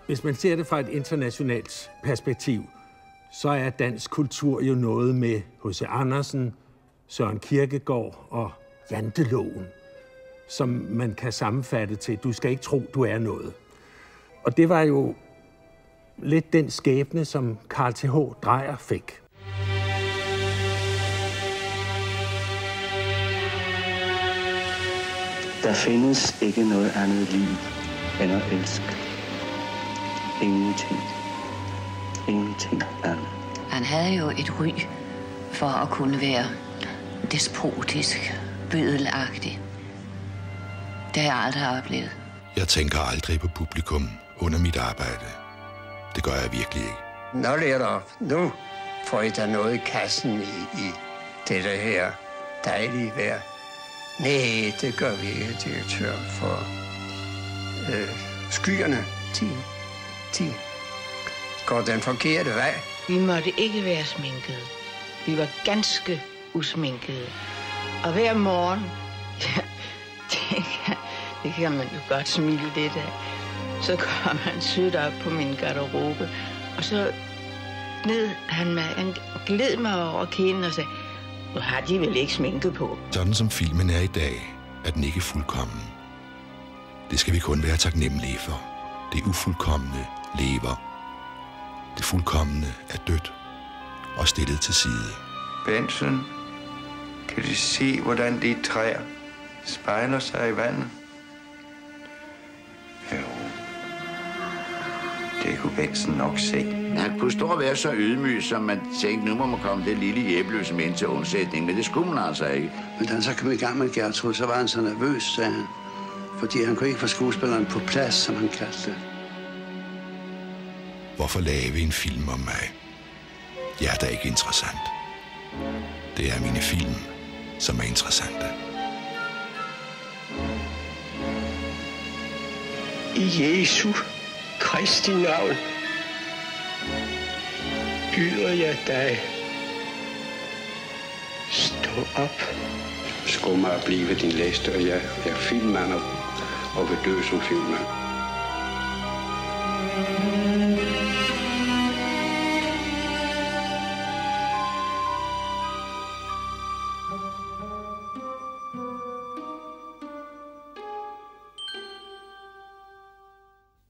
Hvis man ser det fra et internationalt perspektiv, så er dansk kultur jo noget med H.C. Andersen, Søren Kierkegaard og Janteloven, som man kan sammenfatte til, du skal ikke tro, du er noget. Og det var jo lidt den skæbne, som Carl Th. Dreyer fik. Der findes ikke noget andet liv end at elske. Ingenting. Ingenting andet. Han havde jo et ry for at kunne være despotisk, bødelagtig. Det har jeg aldrig oplevet. Jeg tænker aldrig på publikum under mit arbejde. Det gør jeg virkelig ikke. Nå, lærere, nu får I da noget i kassen i dette her dejlige vejr. Nej, det gør vi ikke, direktør, for skyerne, de går den forkerte vej. Vi måtte ikke være sminkede. Vi var ganske usminkede. Og hver morgen, ja, det kan man jo godt smile lidt af, så kom han sødt op på min garderobe, og så han gled mig over kinden og sagde, nu har de vel ikke sminket på. Sådan som filmen er i dag, er den ikke fuldkommen. Det skal vi kun være taknemmelige for. Det ufuldkomne lever. Det fuldkomne er dødt og stillet til side. Benson, kan du se, hvordan de træer spejler sig i vandet? Jo, det kunne Benson nok se. Han kunne stå og være så ydmyg, som man tænkte, nu må man komme det lille jæbløse ind til undsætning, men det skulle man altså ikke. Men da han så kom i gang med Gertrud, så var han så nervøs, sagde han. Fordi han kunne ikke få skuespilleren på plads, som han kaldte det. Hvorfor lave en film om mig? Jeg er da ikke interessant. Det er mine film, som er interessante. I Jesu Kristi navn byder jeg dig. Stå op. Skål mig at blive din læste, og jeg er filmmand og vil dø som filmmand.